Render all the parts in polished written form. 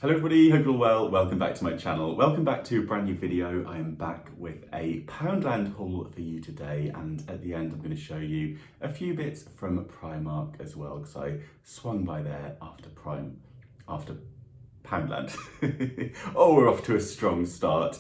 Hello everybody, hope you're all well. Welcome back to my channel. Welcome back to a brand new video. I am back with a Poundland haul for you today, and at the end I'm going to show you a few bits from Primark as well, because I swung by there after Poundland. Oh, we're off to a strong start.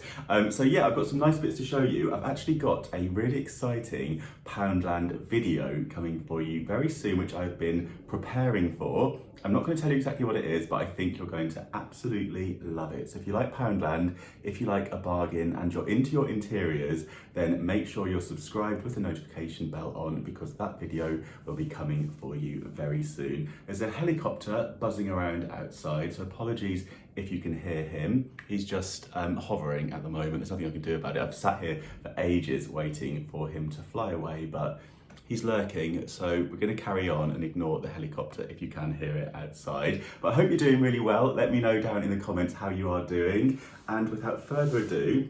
So yeah, I've got some nice bits to show you. I've actually got a really exciting Poundland video coming for you very soon, which I've been preparing for. I'm not going to tell you exactly what it is, but I think you're going to absolutely love it. So if you like Poundland, if you like a bargain and you're into your interiors, then make sure you're subscribed with the notification bell on, because that video will be coming for you very soon. There's a helicopter buzzing around outside, so apologies if you can hear him. He's just hovering at the moment. There's nothing I can do about it. I've sat here for ages waiting for him to fly away, but he's lurking, so we're going to carry on and ignore the helicopter if you can hear it outside. But I hope you're doing really well. Let me know down in the comments how you are doing. And without further ado,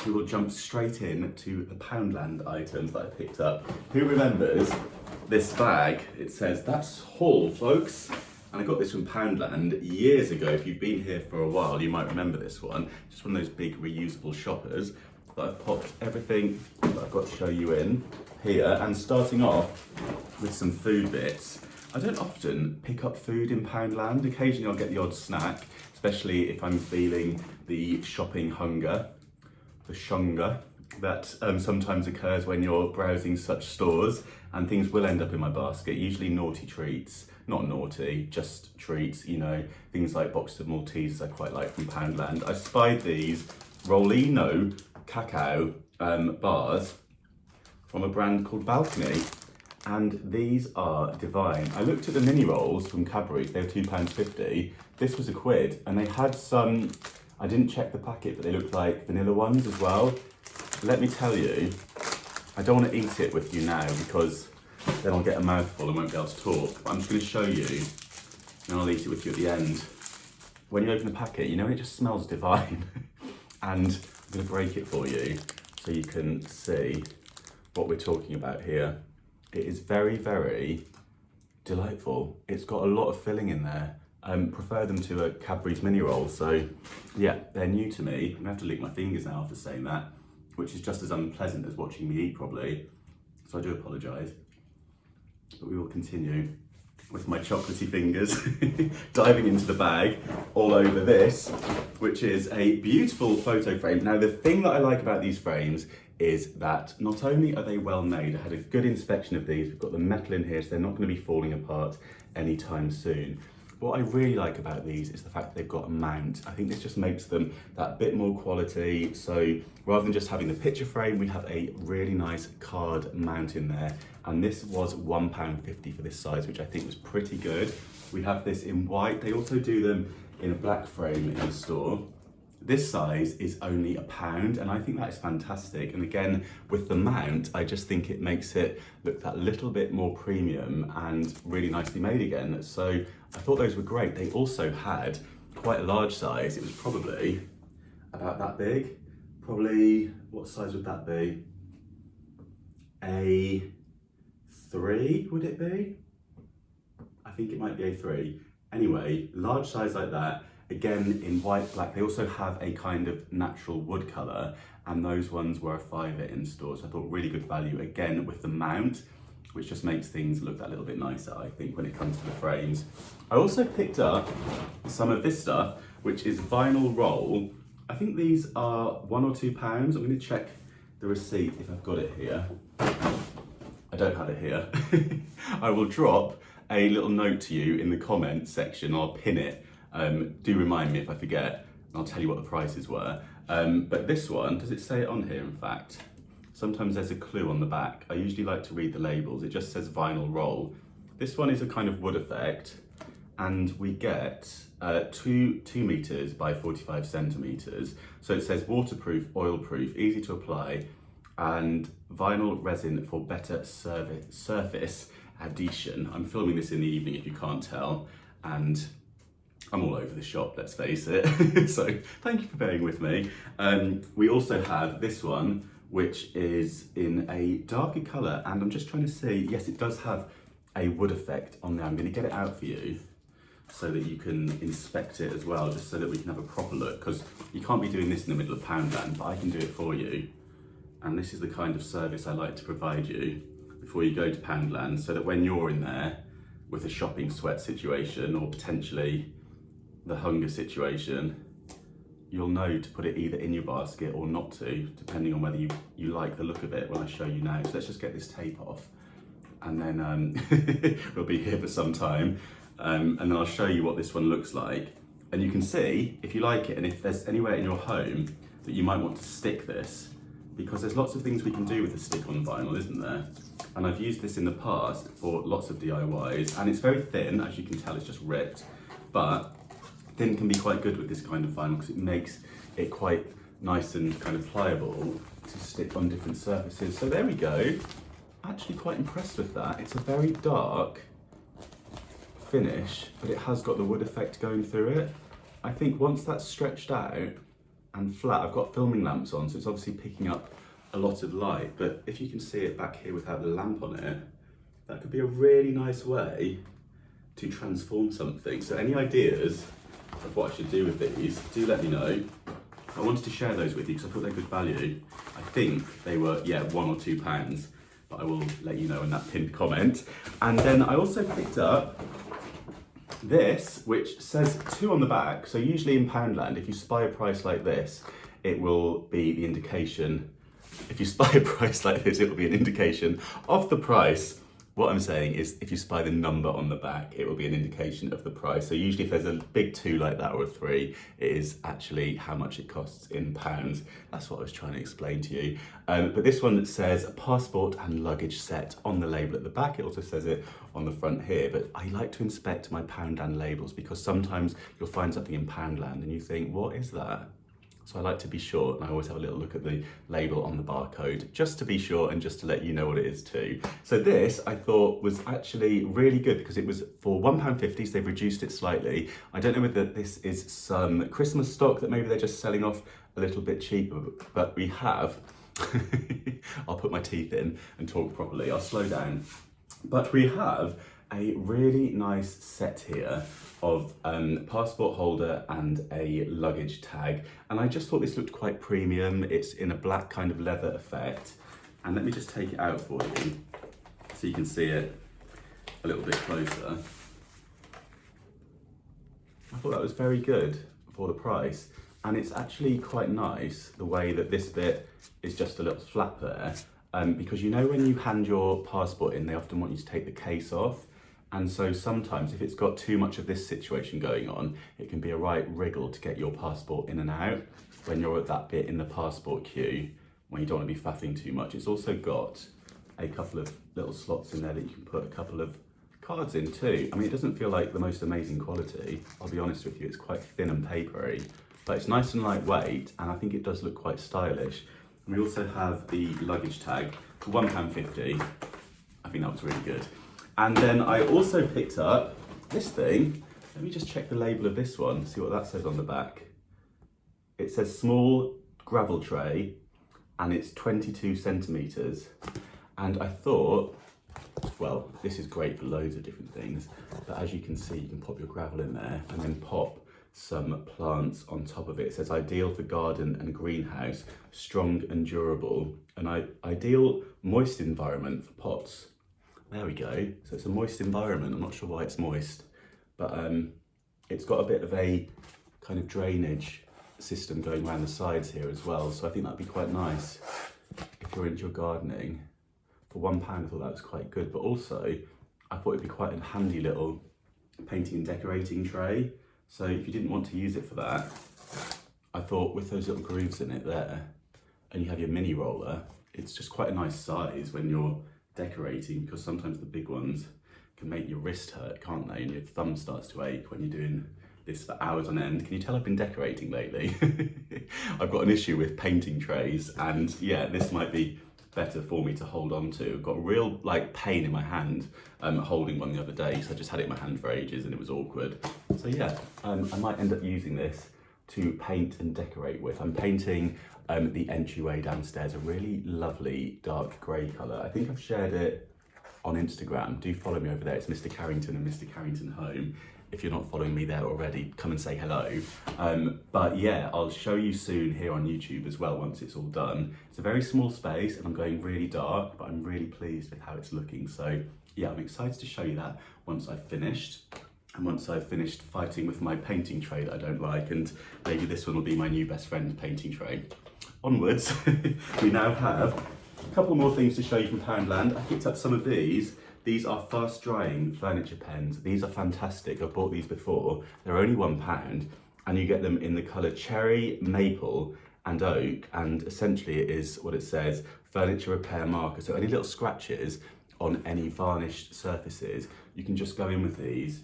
we will jump straight in to the Poundland items that I picked up. Who remembers this bag? It says, "That's haul, folks." And I got this from Poundland years ago. If you've been here for a while, you might remember this one. Just one of those big reusable shoppers that I've popped everything that I've got to show you in here, and starting off with some food bits. I don't often pick up food in Poundland. Occasionally I'll get the odd snack, especially if I'm feeling the shopping hunger, the shunga that sometimes occurs when you're browsing such stores, and things will end up in my basket, usually naughty treats. Not naughty, just treats, you know, things like boxes of Maltesers I quite like from Poundland. I spied these Rollino cacao bars from a brand called Balcony, and these are divine. I looked at the mini rolls from Cadbury's, they were £2.50. This was £1, and they had some, I didn't check the packet, but they looked like vanilla ones as well. Let me tell you, I don't want to eat it with you now because then I'll get a mouthful and won't be able to talk, but I'm just going to show you, and I'll eat it with you at the end. When you open the packet, you know, it just smells divine. And I'm going to break it for you so you can see what we're talking about here. It is very, very delightful. It's got a lot of filling in there. Prefer them to a Cadbury's mini roll. So yeah, they're new to me. I'm gonna have to lick my fingers now after saying that, which is just as unpleasant as watching me eat probably. So I do apologise, but we will continue with my chocolatey fingers, diving into the bag all over this, which is a beautiful photo frame. Now, the thing that I like about these frames is that not only are they well made, I had a good inspection of these, we've got the metal in here, so they're not going to be falling apart anytime soon. What I really like about these is the fact that they've got a mount. I think this just makes them that bit more quality. So rather than just having the picture frame, we have a really nice card mount in there. And this was £1.50 for this size, which I think was pretty good. We have this in white. They also do them in a black frame in the store. This size is only £1, and I think that is fantastic. And again, with the mount, I just think it makes it look that little bit more premium and really nicely made again. So I thought those were great. They also had quite a large size. It was probably about that big. Probably, what size would that be? A3, would it be? I think it might be A3. Anyway, large size like that. Again, in white, black. They also have a kind of natural wood colour, and those ones were a £5 in store. So I thought really good value, again, with the mount, which just makes things look that little bit nicer, I think, when it comes to the frames. I also picked up some of this stuff, which is vinyl roll. I think these are £1 or £2. I'm going to check the receipt if I've got it here. I don't have it here. I will drop a little note to you in the comments section. I'll pin it. Do remind me if I forget, and I'll tell you what the prices were. But this one, does it say it on here in fact? Sometimes there's a clue on the back. I usually like to read the labels. It just says vinyl roll. This one is a kind of wood effect, and we get 2 meters by 45 centimeters. So it says waterproof, oil-proof, easy to apply, and vinyl resin for better surface adhesion. I'm filming this in the evening if you can't tell, and I'm all over the shop, let's face it. So thank you for bearing with me. We also have this one, which is in a darker colour, and I'm just trying to see, yes, it does have a wood effect on there. I'm going to get it out for you. so that you can inspect it as well, just so that we can have a proper look, because you can't be doing this in the middle of Poundland, but I can do it for you. And this is the kind of service I like to provide you before you go to Poundland, so that when you're in there with a shopping sweat situation or potentially the hunger situation, you'll know to put it either in your basket or not to, depending on whether you like the look of it when I show you now. So let's just get this tape off, and then we'll be here for some time. And then I'll show you what this one looks like. And you can see if you like it, and if there's anywhere in your home that you might want to stick this, because there's lots of things we can do with the stick-on vinyl, isn't there? And I've used this in the past for lots of DIYs, and it's very thin, as you can tell, it's just ripped, but thin can be quite good with this kind of vinyl because it makes it quite nice and kind of pliable to stick on different surfaces. So there we go. Actually quite impressed with that. It's a very dark finish, but it has got the wood effect going through it. I think once that's stretched out and flat, I've got filming lamps on, so it's obviously picking up a lot of light, but if you can see it back here without the lamp on it, that could be a really nice way to transform something. So any ideas of what I should do with these, do let me know. I wanted to share those with you because I thought they're good value. I think they were, yeah, £1 or £2, but I will let you know in that pinned comment. And then I also picked up this, which says 2 on the back. So usually in Poundland, if you spy a price like this, it will be the indication. If you spy a price like this, it will be an indication of the price. What I'm saying is, if you spy the number on the back, it will be an indication of the price. So usually if there's a big 2 like that or a 3, it is actually how much it costs in pounds. That's what I was trying to explain to you. But this one says passport and luggage set on the label at the back. It also says it on the front here, but I like to inspect my Poundland labels because sometimes you'll find something in Poundland and you think, what is that? So I like to be sure, and I always have a little look at the label on the barcode, just to be sure and just to let you know what it is too. So this, I thought, was actually really good because it was for £1.50, so they've reduced it slightly. I don't know whether this is some Christmas stock that maybe they're just selling off a little bit cheaper, but we have, I'll put my teeth in and talk properly, I'll slow down. But we have a really nice set here of passport holder and a luggage tag, and I just thought this looked quite premium. It's in a black kind of leather effect, and let me just take it out for you so you can see it a little bit closer. I thought that was very good for the price, and it's actually quite nice the way that this bit is just a little flap there, because you know when you hand your passport in, they often want you to take the case off. And so sometimes if it's got too much of this situation going on, it can be a right wriggle to get your passport in and out when you're at that bit in the passport queue, when you don't want to be faffing too much. It's also got a couple of little slots in there that you can put a couple of cards in too. I mean, it doesn't feel like the most amazing quality, I'll be honest with you, it's quite thin and papery, but it's nice and lightweight, and I think it does look quite stylish. We also have the luggage tag for £1.50. I think that was really good. And then I also picked up this thing. Let me just check the label of this one, see what that says on the back. It says small gravel tray, and it's 22 centimetres. And I thought, well, this is great for loads of different things, but as you can see, you can pop your gravel in there and then pop some plants on top of it. It says ideal for garden and greenhouse, strong and durable, and ideal moist environment for pots. There we go. So it's a moist environment. I'm not sure why it's moist, but it's got a bit of a kind of drainage system going around the sides here as well. So I think that'd be quite nice if you're into your gardening. For £1, I thought that was quite good, but also I thought it'd be quite a handy little painting and decorating tray. So if you didn't want to use it for that, I thought with those little grooves in it there, and you have your mini roller, it's just quite a nice size when you're decorating, because sometimes the big ones can make your wrist hurt, can't they? And your thumb starts to ache when you're doing this for hours on end. Can you tell I've been decorating lately? I've got an issue with painting trays, and yeah, this might be better for me to hold on to. I've got real like pain in my hand holding one the other day, so I just had it in my hand for ages and it was awkward. So yeah, I might end up using this to paint and decorate with. I'm painting the entryway downstairs a really lovely dark grey colour. I think I've shared it on Instagram. Do follow me over there. It's Mr. Carrington and Mr. Carrington Home. if you're not following me there already, come and say hello. But yeah, I'll show you soon here on YouTube as well once it's all done. It's a very small space and I'm going really dark, but I'm really pleased with how it's looking. So yeah, I'm excited to show you that once I've finished. And once I've finished fighting with my painting tray that I don't like, and maybe this one will be my new best friend's painting tray. Onwards, we now have a couple more things to show you from Poundland. I picked up some of these. These are fast drying furniture pens. These are fantastic. I've bought these before. They're only £1 and you get them in the colour cherry, maple and oak, and essentially it is what it says, furniture repair marker. So any little scratches on any varnished surfaces, you can just go in with these.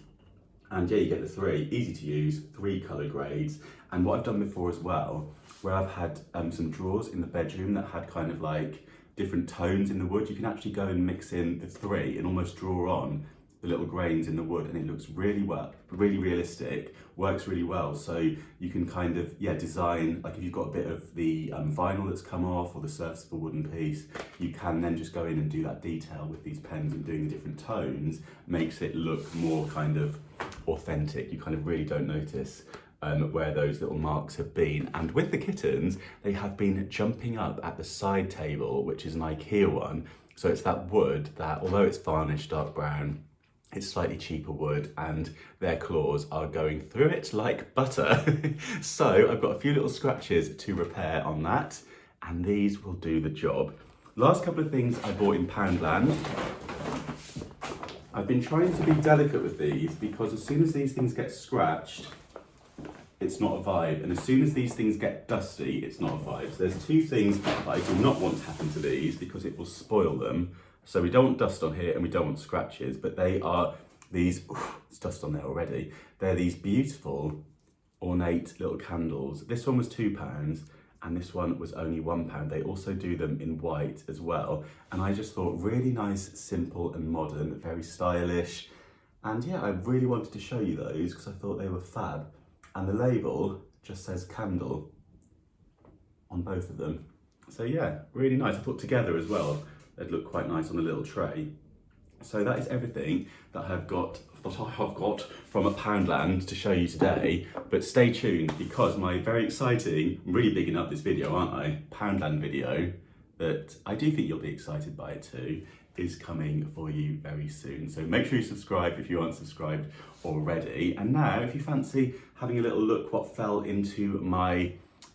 And yeah, you get the three, easy to use, 3 colour grades. And what I've done before as well, where I've had some drawers in the bedroom that had kind of like different tones in the wood, you can actually go and mix in the 3 and almost draw on the little grains in the wood, and it looks really well, really realistic, works really well. So you can kind of, yeah, design, like if you've got a bit of the vinyl that's come off or the surface of a wooden piece, you can then just go in and do that detail with these pens, and doing the different tones makes it look more kind of authentic. You kind of really don't notice where those little marks have been. And with the kittens, they have been jumping up at the side table, which is an IKEA one. So it's that wood that, although it's varnished dark brown, it's slightly cheaper wood, and their claws are going through it like butter. So I've got a few little scratches to repair on that, and these will do the job. Last couple of things I bought in Poundland. I've been trying to be delicate with these because as soon as these things get scratched, it's not a vibe. And as soon as these things get dusty, it's not a vibe. So there's 2 things that I do not want to happen to these because it will spoil them. So we don't want dust on here and we don't want scratches, but they are these, it's dust on there already. They're these beautiful, ornate little candles. This one was £2 and this one was only £1. They also do them in white as well. And I just thought really nice, simple and modern, very stylish. And yeah, I really wanted to show you those because I thought they were fab. And the label just says candle on both of them. So yeah, really nice. I thought together as well, they'd look quite nice on a little tray. So that is everything that I have got from a Poundland to show you today. But stay tuned because my very exciting, I'm really bigging up this video, aren't I? Poundland video that I do think you'll be excited by it too, is coming for you very soon. So make sure you subscribe if you aren't subscribed already. And now if you fancy having a little look what fell into my,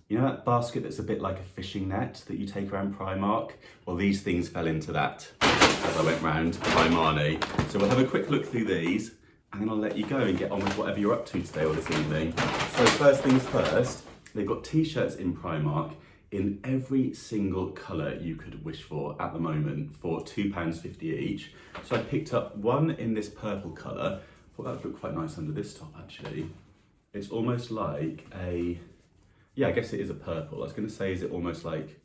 you know that basket that's a bit like a fishing net that you take around Primark? Well, these things fell into that as I went round Primark. So we'll have a quick look through these and then I'll let you go and get on with whatever you're up to today or this evening. So first things first, they've got T-shirts in Primark in every single colour you could wish for at the moment for £2.50 each. So I picked up one in this purple colour. I thought that would look quite nice under this top actually. It's almost like a, yeah, I guess it is a purple. I was going to say, is it almost like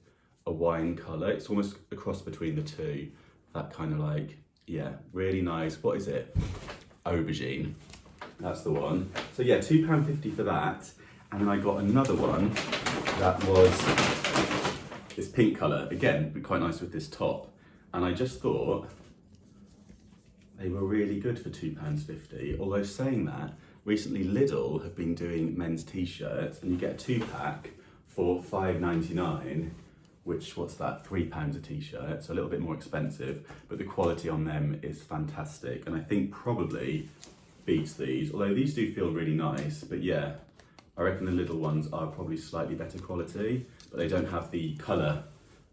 a wine colour? It's almost a cross between the two. That kind of like, yeah, really nice. What is it? Aubergine. That's the one. So yeah, £2.50 for that. And then I got another one that was this pink colour. Again, be quite nice with this top. And I just thought they were really good for £2.50. Although saying that, recently Lidl have been doing men's t-shirts and you get a 2-pack for £5.99, which, what's that, £3 a t-shirt, so a little bit more expensive, but the quality on them is fantastic. And I think probably beats these, although these do feel really nice, but yeah, I reckon the Lidl ones are probably slightly better quality, but they don't have the colour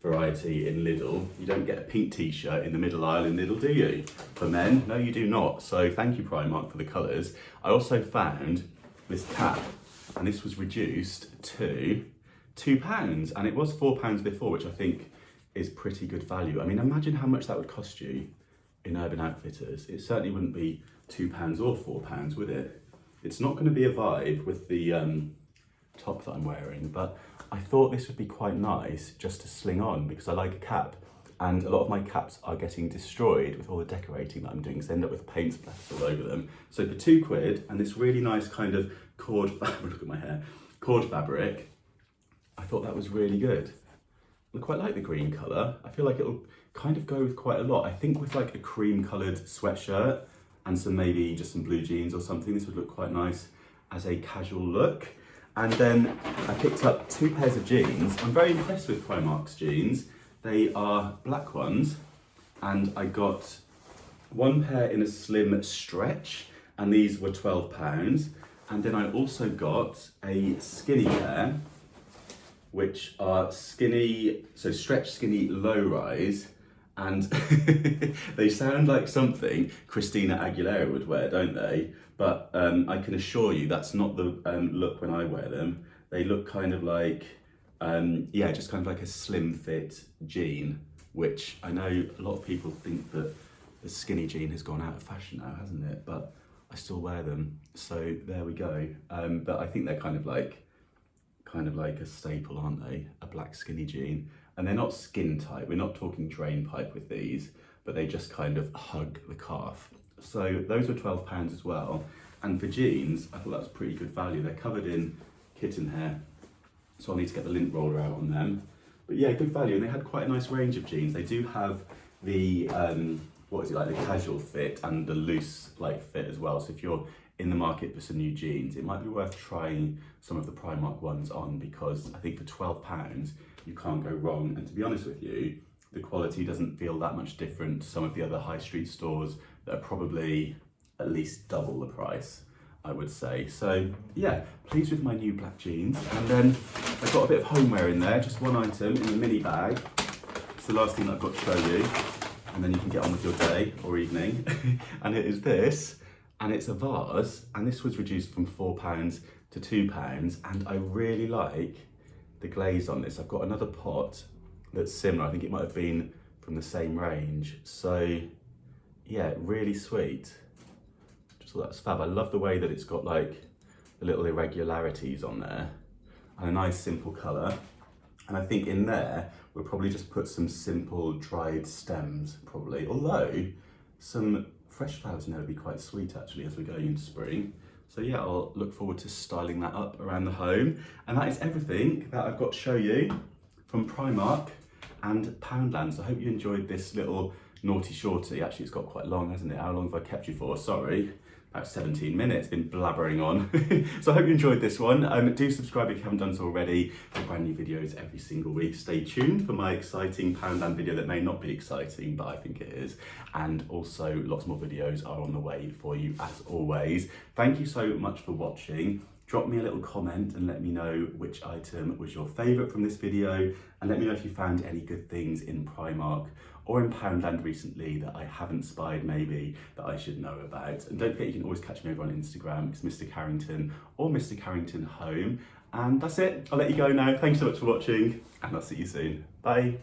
variety in Lidl. You don't get a pink t-shirt in the middle aisle in Lidl, do you? For men, no you do not. So thank you Primark for the colours. I also found this cap, and this was reduced to £2, and it was £4 before, which I think is pretty good value. I mean, imagine how much that would cost you in Urban Outfitters. It certainly wouldn't be £2 or £4, would it? It's not going to be a vibe with the top that I'm wearing, but I thought this would be quite nice just to sling on because I like a cap, and a lot of my caps are getting destroyed with all the decorating that I'm doing, so I end up with paint splatters all over them. So for £2 and this really nice kind of cord fabric, look at my hair, cord fabric, I thought that was really good. I quite like the green colour. I feel like it'll kind of go with quite a lot. I think with like a cream coloured sweatshirt and some maybe just some blue jeans or something. This would look quite nice as a casual look. And then I picked up 2 pairs of jeans. I'm very impressed with Primark's jeans. They are black ones, and I got 1 pair in a slim stretch, and these were £12. And then I also got a skinny pair, which are skinny, so stretch skinny low rise, and they sound like something Christina Aguilera would wear, don't they? But I can assure you that's not the look when I wear them. They look kind of like, yeah, just kind of like a slim fit jean, which I know a lot of people think that the skinny jean has gone out of fashion now, hasn't it? But I still wear them, so there we go. But I think they're kind of like a staple, aren't they? A black skinny jean. And they're not skin tight, we're not talking drain pipe with these, but they just kind of hug the calf. So those were £12 as well. And for jeans, I thought that was pretty good value. They're covered in kitten hair, so I'll need to get the lint roller out on them. But yeah, good value, and they had quite a nice range of jeans. They do have the, what is it, like the casual fit and the loose like fit as well. So if you're in the market for some new jeans, it might be worth trying some of the Primark ones on, because I think for £12, you can't go wrong. And to be honest with you, the quality doesn't feel that much different to some of the other high street stores that are probably at least double the price, I would say. So yeah, pleased with my new black jeans. And then I've got a bit of homeware in there, just one item in a mini bag. It's the last thing that I've got to show you, and then you can get on with your day or evening. And it is this, and it's a vase, and this was reduced from £4 to £2, and I really like the glaze on this. I've got another pot that's similar. I think it might have been from the same range. So yeah, really sweet. Just thought that's fab. I love the way that it's got like the little irregularities on there, and a nice simple colour. And I think in there, we'll probably just put some simple dried stems, probably. Although some fresh flowers in there would be quite sweet actually as we're going into spring. So yeah, I'll look forward to styling that up around the home. And that is everything that I've got to show you from Primark and Poundland. So I hope you enjoyed this little naughty shorty. Actually, it's got quite long, hasn't it? How long have I kept you for? Sorry. About 17 minutes, been blabbering on. So I hope you enjoyed this one. Do subscribe if you haven't done so already for brand new videos every single week. Stay tuned for my exciting Poundland video that may not be exciting, but I think it is. And also lots more videos are on the way for you as always. Thank you so much for watching. Drop me a little comment and let me know which item was your favourite from this video, and let me know if you found any good things in Primark or in Poundland recently that I haven't spied maybe that I should know about. And don't forget, you can always catch me over on Instagram. It's Mr. Carrington or Mr. Carrington Home. And that's it. I'll let you go now. Thanks so much for watching, and I'll see you soon. Bye.